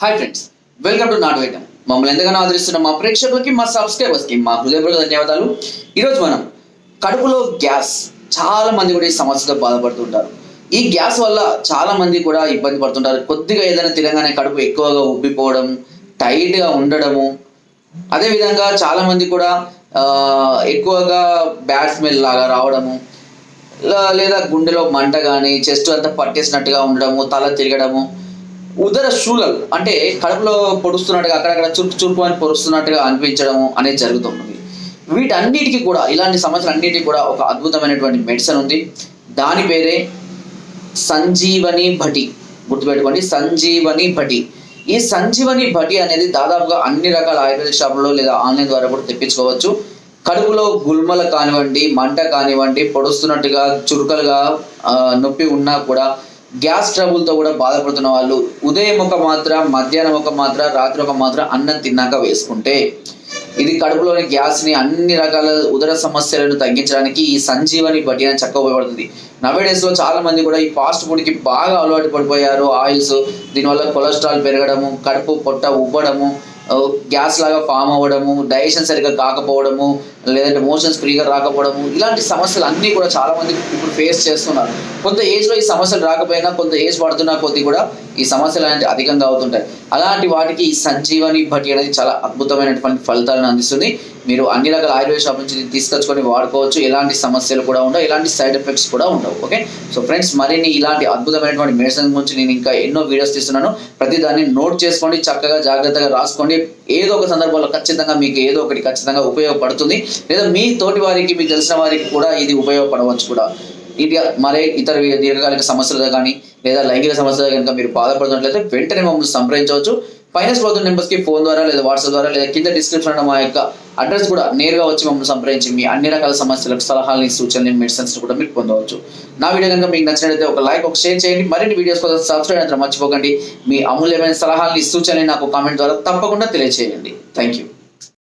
Hi friends, welcome to not వైద్యం. మమ్మల్ని ఎంతగానో ఆదరిస్తున్న మా ప్రేక్షకులకి, మా సబ్స్క్రైబర్స్కి మా హృదయపూర్వక ధన్యవాదాలు. ఈరోజు మనం కడుపులో గ్యాస్, చాలా మంది కూడా ఈ సమస్యతో బాధపడుతుంటారు. ఈ గ్యాస్ వల్ల చాలా మంది కూడా ఇబ్బంది పడుతుంటారు. కొద్దిగా ఏదైనా తినగానే కడుపు ఎక్కువగా ఉబ్బిపోవడం, టైట్గా ఉండడము, అదేవిధంగా చాలా మంది కూడా ఎక్కువగా బ్యాడ్ స్మెల్ లాగా రావడము, లేదా గుండెలో మంట కానీ, చెస్ట్ అంతా పట్టేసినట్టుగా ఉండడము, తల తిరగడము, ఉదర శూలలు అంటే కడుపులో పొడుస్తున్నట్టుగా అక్కడక్కడ చురుకు చురుకు అని పొడుస్తున్నట్టుగా అనిపించడము అనేది జరుగుతుంది. వీటన్నిటికీ కూడా, ఇలాంటి సమస్యలన్నిటికీ కూడా ఒక అద్భుతమైనటువంటి మెడిసిన్ ఉంది. దాని పేరే సంజీవని భటి. గుర్తుపెట్టుకోండి, సంజీవని భటి. ఈ సంజీవని భటి అనేది దాదాపుగా అన్ని రకాల ఆయుర్వేద షాపులలో లేదా ఆన్లైన్ ద్వారా కూడా తెప్పించుకోవచ్చు. కడుపులో గుల్మలు కానివ్వండి, మంట కానివ్వండి, పొడుస్తున్నట్టుగా చురుకలుగా నొప్పి ఉన్నా కూడా, గ్యాస్ ట్రబుల్తో కూడా బాధపడుతున్న వాళ్ళు ఉదయం ఒక మాత్ర, మధ్యాహ్నం ఒక మాత్ర, రాత్రి ఒక మాత్ర అన్నం తిన్నాక వేసుకుంటే ఇది కడుపులోని గ్యాస్ని, అన్ని రకాల ఉదర సమస్యలను తగ్గించడానికి ఈ సంజీవని బట్టి అని చక్కగా ఉపయోగపడుతుంది. నవేడేస్లో చాలా మంది కూడా ఈ ఫాస్ట్ ఫుడ్కి బాగా అలవాటు పడిపోయారు. ఆయిల్స్, దీనివల్ల కొలెస్ట్రాల్ పెరగడము, కడుపు పొట్ట ఉబ్బడము, గ్యాస్ లాగా ఫామ్ అవ్వడము, డైజెషన్ సరిగ్గా కాకపోవడము, లేదంటే మోషన్స్ ఫ్రీగా రాకపోవడము, ఇలాంటి సమస్యలు అన్నీ కూడా చాలా మంది ఇప్పుడు ఫేస్ చేస్తున్నారు. కొంత ఏజ్లో ఈ సమస్యలు రాకపోయినా, కొంత ఏజ్ పడుతున్న కొద్దీ కూడా ఈ సమస్యలు అనేది అధికంగా అవుతుంటాయి. అలాంటి వాటికి ఈ సంజీవని భటి అనేది చాలా అద్భుతమైనటువంటి ఫలితాలను అందిస్తుంది. మీరు అన్ని రకాల ఆయుర్వేద షాప్ నుంచి తీసుకొచ్చుకొని వాడుకోవచ్చు. ఎలాంటి సమస్యలు కూడా ఉండవు, ఎలాంటి సైడ్ ఎఫెక్ట్స్ కూడా ఉండవు. ఓకే, సో ఫ్రెండ్స్, మరిన్ని ఇలాంటి అద్భుతమైనటువంటి మెడిసిన్ గురించి నేను ఇంకా ఎన్నో వీడియోస్ తీస్తున్నాను. ప్రతి దాన్ని నోట్ చేసుకోండి, చక్కగా జాగ్రత్తగా రాసుకోండి. ఏదో ఒక సందర్భంలో ఖచ్చితంగా మీకు ఏదో ఒకటి ఖచ్చితంగా ఉపయోగపడుతుంది, లేదా మీ తోటి వారికి, మీకు తెలిసిన వారికి కూడా ఇది ఉపయోగపడవచ్చు కూడా. ఇది మరే ఇతర దీర్ఘకాలిక సమస్యలు కానీ, లేదా లైంగిక సమస్యలు కనుక మీరు బాధపడుతున్నట్లయితే వెంటనే మమ్మల్ని సంప్రదించవచ్చు. పైన స్క్రోల్ నెంబర్స్కి ఫోన్ ద్వారా, లేదా వాట్సాప్ ద్వారా, లేదా కింద డిస్క్రిప్షన్లో మా యొక్క అడ్రస్ కూడా నేరుగా వచ్చి మమ్మల్ని సంప్రదించి మీ అన్ని రకాల సమస్యలకు సలహాలని, సూచనలు, మెడిసిన్స్ కూడా మీరు పొందవచ్చు. నా వీడియో కనుక మీకు నచ్చినట్లయితే ఒక లైక్, ఒక షేర్ చేయండి. మరిన్ని వీడియోస్ కోసం సబ్స్క్రైబ్ అయితే మర్చిపోకండి. మీ అమూల్యమైన సలహాలని, సూచనలు నాకు కామెంట్ ద్వారా తప్పకుండా తెలియజేయండి. Thank you.